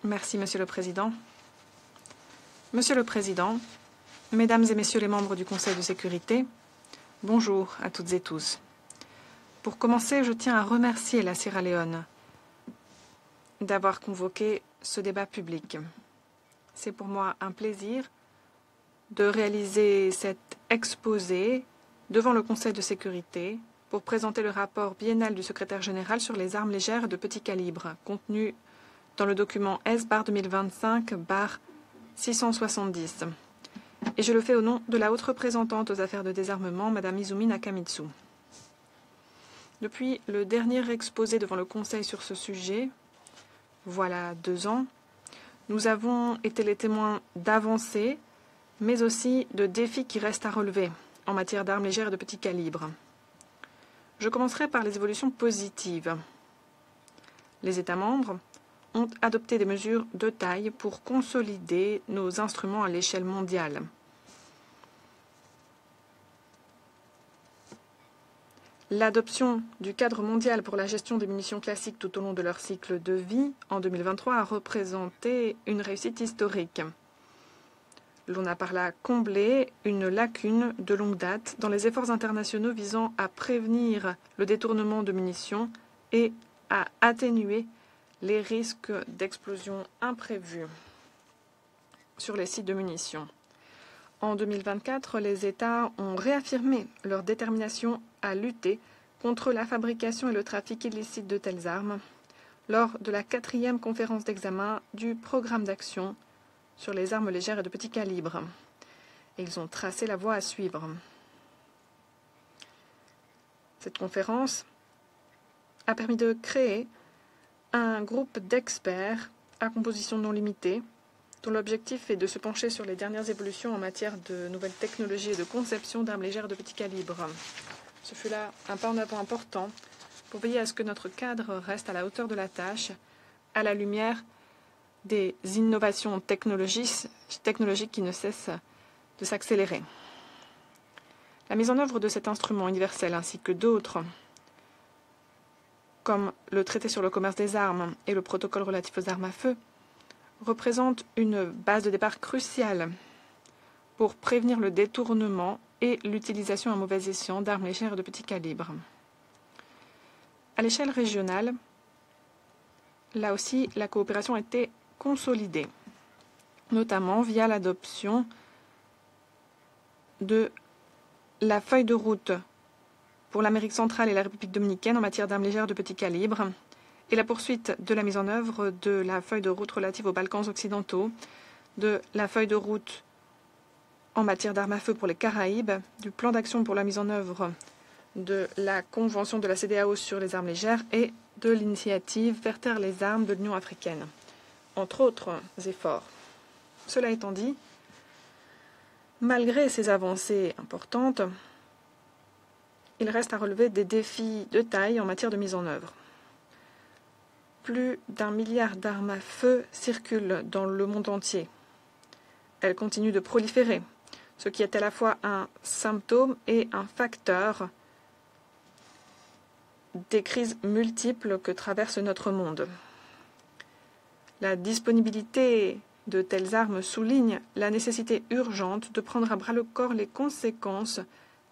Merci, Monsieur le Président. Monsieur le Président, Mesdames et Messieurs les membres du Conseil de sécurité, bonjour à toutes et tous. Pour commencer, je tiens à remercier la Sierra Leone d'avoir convoqué ce débat public. C'est pour moi un plaisir de réaliser cet exposé devant le Conseil de sécurité pour présenter le rapport biennal du secrétaire général sur les armes légères de petit calibre, contenu dans le document S/2025/670. Et je le fais au nom de la haute représentante aux affaires de désarmement, Mme Izumi Nakamitsu. Depuis le dernier exposé devant le Conseil sur ce sujet, voilà 2 ans, nous avons été les témoins d'avancées, mais aussi de défis qui restent à relever en matière d'armes légères de petit calibre. Je commencerai par les évolutions positives. Les États membres ont adopté des mesures de taille pour consolider nos instruments à l'échelle mondiale. L'adoption du cadre mondial pour la gestion des munitions classiques tout au long de leur cycle de vie en 2023 a représenté une réussite historique. L'on a par là comblé une lacune de longue date dans les efforts internationaux visant à prévenir le détournement de munitions et à atténuer les risques d'explosion imprévus sur les sites de munitions. En 2024, les États ont réaffirmé leur détermination à lutter contre la fabrication et le trafic illicite de telles armes lors de la 4e conférence d'examen du programme d'action sur les armes légères et de petit calibre. Et ils ont tracé la voie à suivre. Cette conférence a permis de créer un groupe d'experts à composition non limitée, dont l'objectif est de se pencher sur les dernières évolutions en matière de nouvelles technologies et de conception d'armes légères de petit calibre. Ce fut là un pas en avant important pour veiller à ce que notre cadre reste à la hauteur de la tâche, à la lumière des innovations technologiques qui ne cessent de s'accélérer. La mise en œuvre de cet instrument universel ainsi que d'autres, comme le traité sur le commerce des armes et le protocole relatif aux armes à feu, représente une base de départ cruciale pour prévenir le détournement et l'utilisation à mauvais escient d'armes légères de petit calibre. À l'échelle régionale, là aussi, la coopération a été consolidée, notamment via l'adoption de la feuille de route pour l'Amérique centrale et la République dominicaine en matière d'armes légères de petit calibre et la poursuite de la mise en œuvre de la feuille de route relative aux Balkans occidentaux, de la feuille de route en matière d'armes à feu pour les Caraïbes, du plan d'action pour la mise en œuvre de la Convention de la CEDEAO sur les armes légères et de l'initiative Faire taire les armes de l'Union africaine, entre autres efforts. Cela étant dit, malgré ces avancées importantes, il reste à relever des défis de taille en matière de mise en œuvre. Plus d'1 milliard d'armes à feu circulent dans le monde entier. Elles continuent de proliférer, ce qui est à la fois un symptôme et un facteur des crises multiples que traverse notre monde. La disponibilité de telles armes souligne la nécessité urgente de prendre à bras-le-corps les conséquences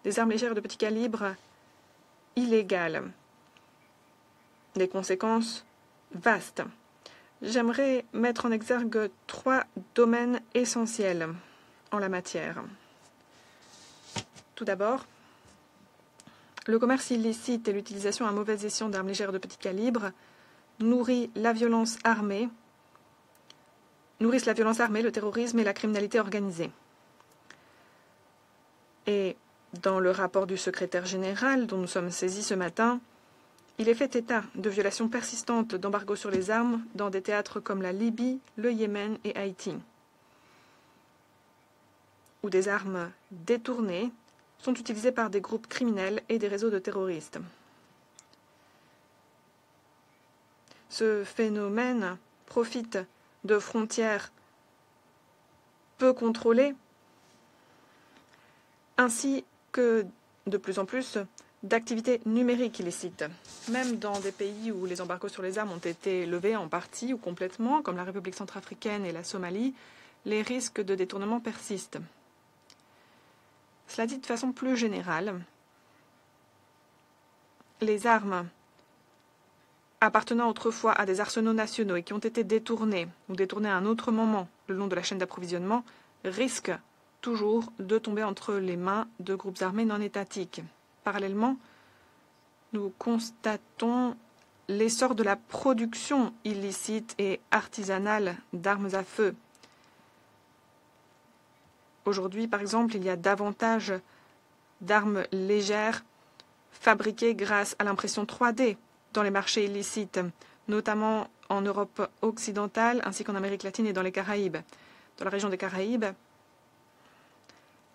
des armes légères de petit calibre illégales. Des conséquences vastes. J'aimerais mettre en exergue 3 domaines essentiels en la matière. Tout d'abord, le commerce illicite et l'utilisation à mauvais escient d'armes légères de petit calibre nourrissent la violence armée, le terrorisme et la criminalité organisée. Et dans le rapport du secrétaire général dont nous sommes saisis ce matin, il est fait état de violations persistantes d'embargo sur les armes dans des théâtres comme la Libye, le Yémen et Haïti, où des armes détournées sont utilisées par des groupes criminels et des réseaux de terroristes. Ce phénomène profite de frontières peu contrôlées, ainsi que de plus en plus d'activités numériques illicites. Même dans des pays où les embargos sur les armes ont été levés en partie ou complètement, comme la République centrafricaine et la Somalie, les risques de détournement persistent. Cela dit de façon plus générale, les armes appartenant autrefois à des arsenaux nationaux et qui ont été détournés ou détournés à un autre moment le long de la chaîne d'approvisionnement risquent toujours de tomber entre les mains de groupes armés non étatiques. Parallèlement, nous constatons l'essor de la production illicite et artisanale d'armes à feu. Aujourd'hui, par exemple, il y a davantage d'armes légères fabriquées grâce à l'impression 3D dans les marchés illicites, notamment en Europe occidentale ainsi qu'en Amérique latine et dans les Caraïbes. Dans la région des Caraïbes,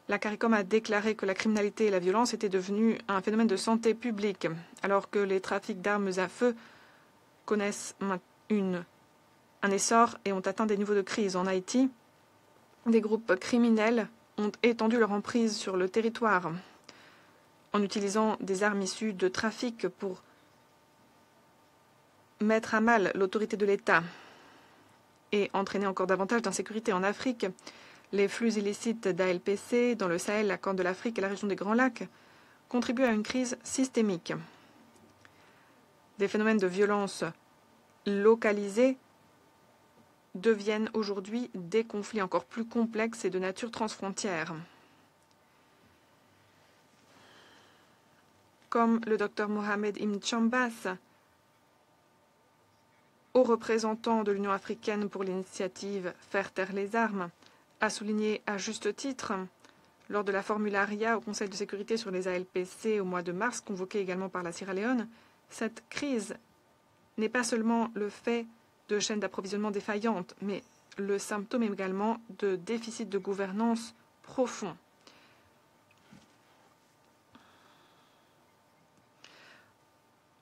la CARICOM a déclaré que la criminalité et la violence étaient devenus un phénomène de santé publique, alors que les trafics d'armes à feu connaissent un essor et ont atteint des niveaux de crise. En Haïti, des groupes criminels ont étendu leur emprise sur le territoire en utilisant des armes issues de trafic pour mettre à mal l'autorité de l'État et entraîner encore davantage d'insécurité en Afrique. Les flux illicites d'ALPC dans le Sahel, la Corne de l'Afrique et la région des Grands Lacs contribuent à une crise systémique. Des phénomènes de violence localisés deviennent aujourd'hui des conflits encore plus complexes et de nature transfrontière. Comme le docteur Mohamed Ibn Chambas, haut représentant de l'Union africaine pour l'initiative Faire taire les armes, a souligné à juste titre, lors de la formularia au Conseil de sécurité sur les ALPC au mois de mars, convoqué également par la Sierra Leone, cette crise n'est pas seulement le fait de chaînes d'approvisionnement défaillantes, mais le symptôme également de déficit de gouvernance profond.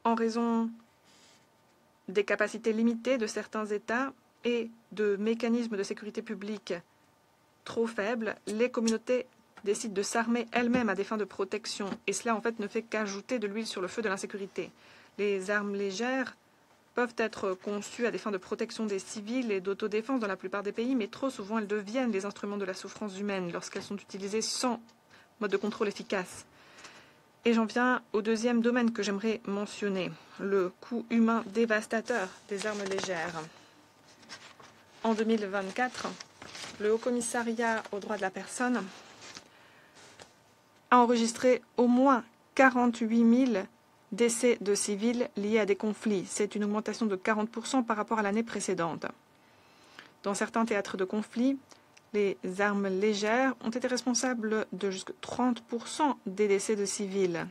En raison des capacités limitées de certains États et de mécanismes de sécurité publique trop faibles, les communautés décident de s'armer elles-mêmes à des fins de protection. Et cela, en fait, ne fait qu'ajouter de l'huile sur le feu de l'insécurité. Les armes légères peuvent être conçues à des fins de protection des civils et d'autodéfense dans la plupart des pays, mais trop souvent, elles deviennent les instruments de la souffrance humaine lorsqu'elles sont utilisées sans mode de contrôle efficace. Et j'en viens au deuxième domaine que j'aimerais mentionner, le coût humain dévastateur des armes légères. En 2024, le Haut-Commissariat aux droits de la personne a enregistré au moins 48 000 décès de civils liés à des conflits. C'est une augmentation de 40% par rapport à l'année précédente. Dans certains théâtres de conflit, les armes légères ont été responsables de jusqu'à 30% des décès de civils.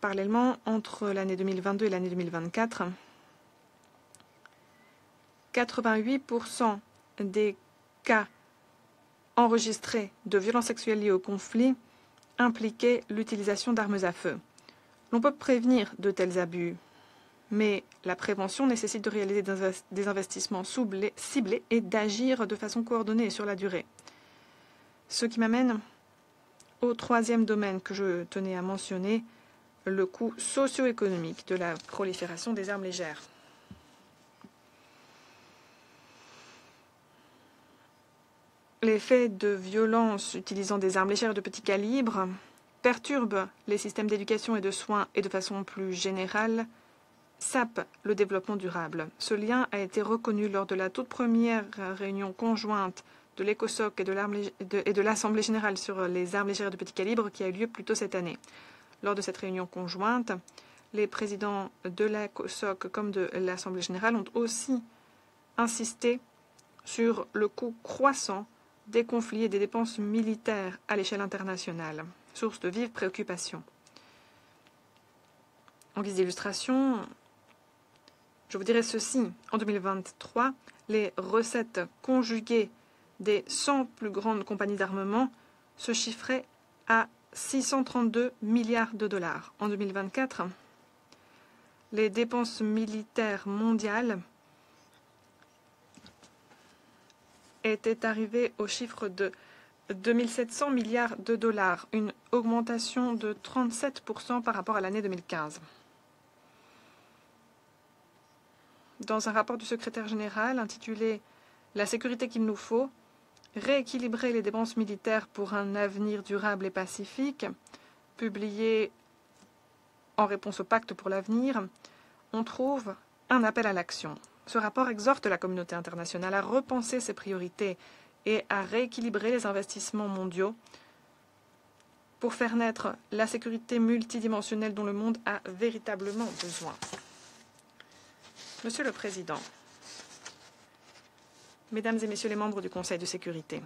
Parallèlement, entre l'année 2022 et l'année 2024, 88% des cas enregistrés de violences sexuelles liées au conflit impliquaient l'utilisation d'armes à feu. L'on peut prévenir de tels abus, mais la prévention nécessite de réaliser des investissements ciblés et d'agir de façon coordonnée et sur la durée. Ce qui m'amène au troisième domaine que je tenais à mentionner, le coût socio-économique de la prolifération des armes légères. Les faits de violence utilisant des armes légères de petit calibre perturbent les systèmes d'éducation et de soins et de façon plus générale sapent le développement durable. Ce lien a été reconnu lors de la toute première réunion conjointe de l'ECOSOC et de l'Assemblée générale sur les armes légères de petit calibre qui a eu lieu plus tôt cette année. Lors de cette réunion conjointe, les présidents de l'ECOSOC comme de l'Assemblée générale ont aussi insisté sur le coût croissant des conflits et des dépenses militaires à l'échelle internationale, source de vive préoccupation. En guise d'illustration, je vous dirai ceci. En 2023, les recettes conjuguées des 100 plus grandes compagnies d'armement se chiffraient à 632 milliards de dollars. En 2024, les dépenses militaires mondiales étaient arrivées au chiffre de 2 700 milliards de dollars, une augmentation de 37% par rapport à l'année 2015. Dans un rapport du secrétaire général intitulé « La sécurité qu'il nous faut, rééquilibrer les dépenses militaires pour un avenir durable et pacifique », publié en réponse au pacte pour l'avenir, on trouve un appel à l'action. Ce rapport exhorte la communauté internationale à repenser ses priorités et à rééquilibrer les investissements mondiaux pour faire naître la sécurité multidimensionnelle dont le monde a véritablement besoin. Monsieur le Président, Mesdames et Messieurs les membres du Conseil de sécurité,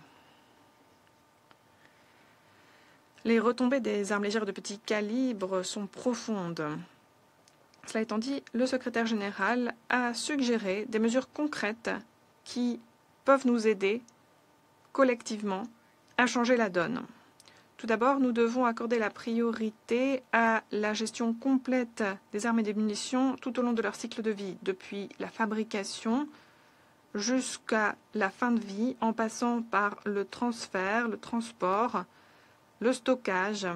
les retombées des armes légères de petit calibre sont profondes. Cela étant dit, le secrétaire général a suggéré des mesures concrètes qui peuvent nous aider collectivement à changer la donne. Tout d'abord, nous devons accorder la priorité à la gestion complète des armes et des munitions tout au long de leur cycle de vie, depuis la fabrication jusqu'à la fin de vie, en passant par le transfert, le transport, le stockage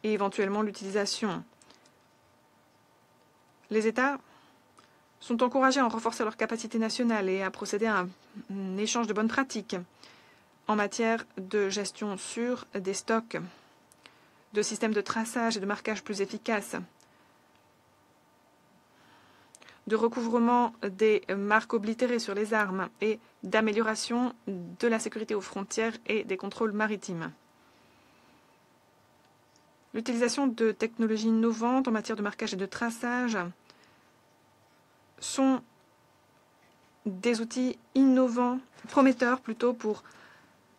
et éventuellement l'utilisation. Les États sont encouragés à renforcer leurs capacités nationales et à procéder à un échange de bonnes pratiques en matière de gestion sûre des stocks, de systèmes de traçage et de marquage plus efficaces, de recouvrement des marques oblitérées sur les armes et d'amélioration de la sécurité aux frontières et des contrôles maritimes. L'utilisation de technologies innovantes en matière de marquage et de traçage sont des outils innovants, prometteurs plutôt, pour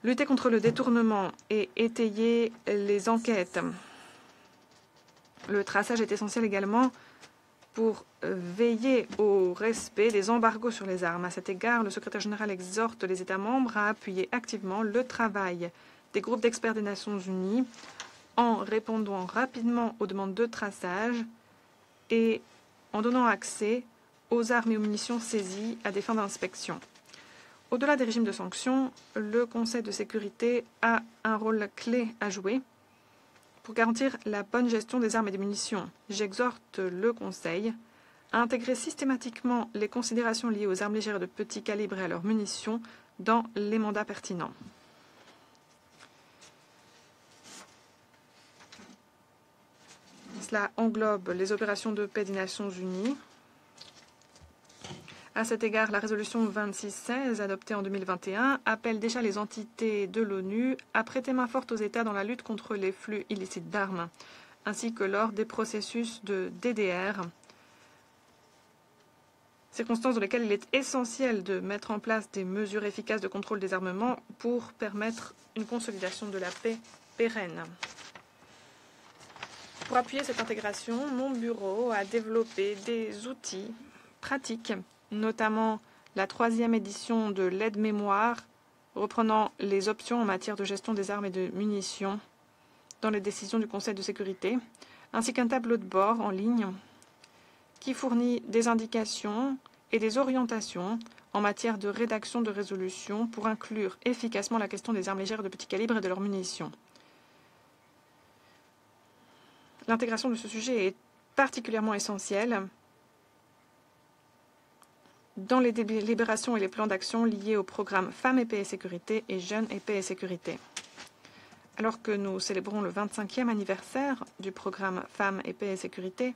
lutter contre le détournement et étayer les enquêtes. Le traçage est essentiel également pour veiller au respect des embargos sur les armes. À cet égard, le secrétaire général exhorte les États membres à appuyer activement le travail des groupes d'experts des Nations Unies en répondant rapidement aux demandes de traçage et en donnant accès aux armes et aux munitions saisies à des fins d'inspection. Au-delà des régimes de sanctions, le Conseil de sécurité a un rôle clé à jouer pour garantir la bonne gestion des armes et des munitions. J'exhorte le Conseil à intégrer systématiquement les considérations liées aux armes légères de petit calibre et à leurs munitions dans les mandats pertinents. Cela englobe les opérations de paix des Nations Unies. À cet égard, la résolution 2616, adoptée en 2021, appelle déjà les entités de l'ONU à prêter main forte aux États dans la lutte contre les flux illicites d'armes, ainsi que lors des processus de DDR, circonstances dans lesquelles il est essentiel de mettre en place des mesures efficaces de contrôle des armements pour permettre une consolidation de la paix pérenne. Pour appuyer cette intégration, mon bureau a développé des outils pratiques, notamment la 3e édition de l'aide-mémoire, reprenant les options en matière de gestion des armes et de munitions dans les décisions du Conseil de sécurité, ainsi qu'un tableau de bord en ligne qui fournit des indications et des orientations en matière de rédaction de résolutions pour inclure efficacement la question des armes légères de petit calibre et de leurs munitions. L'intégration de ce sujet est particulièrement essentielle dans les délibérations et les plans d'action liés au programme Femmes et Paix et Sécurité et Jeunes et Paix et Sécurité. Alors que nous célébrons le 25e anniversaire du programme Femmes et Paix et Sécurité,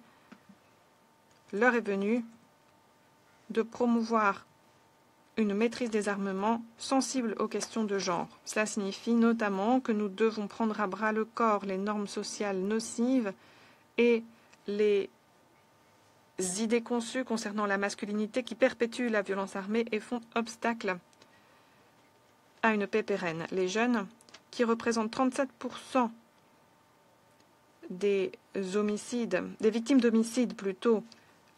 l'heure est venue de promouvoir une maîtrise des armements sensible aux questions de genre. Cela signifie notamment que nous devons prendre à bras le corps les normes sociales nocives et les idées conçues concernant la masculinité qui perpétuent la violence armée et font obstacle à une paix pérenne. Les jeunes, qui représentent 37% des homicides, des victimes d'homicides plutôt,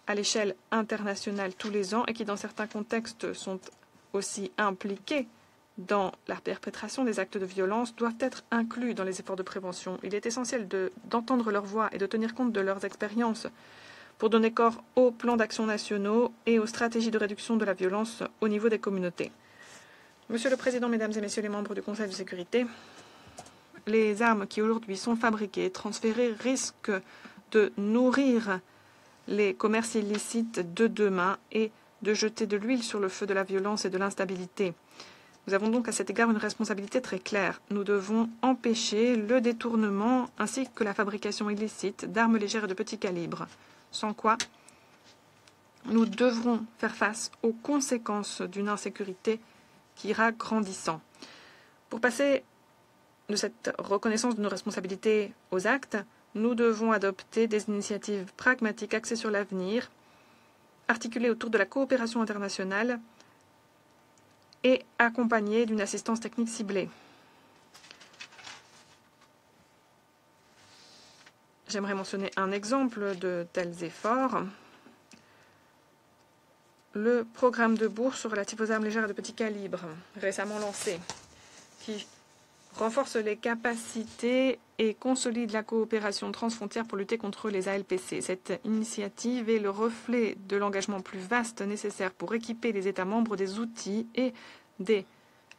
à l'échelle internationale tous les ans et qui dans certains contextes sont aussi impliqués dans la perpétration des actes de violence, doivent être inclus dans les efforts de prévention. Il est essentiel d'entendre leur voix et de tenir compte de leurs expériences pour donner corps aux plans d'action nationaux et aux stratégies de réduction de la violence au niveau des communautés. Monsieur le Président, Mesdames et Messieurs les membres du Conseil de sécurité, les armes qui aujourd'hui sont fabriquées et transférées risquent de nourrir les commerces illicites de demain et de jeter de l'huile sur le feu de la violence et de l'instabilité. Nous avons donc à cet égard une responsabilité très claire. Nous devons empêcher le détournement ainsi que la fabrication illicite d'armes légères et de petit calibre, sans quoi nous devrons faire face aux conséquences d'une insécurité qui ira grandissant. Pour passer de cette reconnaissance de nos responsabilités aux actes, nous devons adopter des initiatives pragmatiques axées sur l'avenir, articulées autour de la coopération internationale et accompagnées d'une assistance technique ciblée. J'aimerais mentionner un exemple de tels efforts. Le programme de bourse relatif aux armes légères et de petit calibre, récemment lancé, qui renforce les capacités et consolide la coopération transfrontière pour lutter contre les ALPC. Cette initiative est le reflet de l'engagement plus vaste nécessaire pour équiper les États membres des outils et des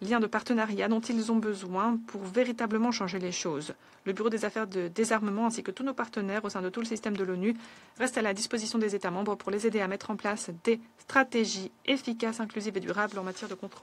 liens de partenariat dont ils ont besoin pour véritablement changer les choses. Le Bureau des affaires de désarmement ainsi que tous nos partenaires au sein de tout le système de l'ONU restent à la disposition des États membres pour les aider à mettre en place des stratégies efficaces, inclusives et durables en matière de contrôle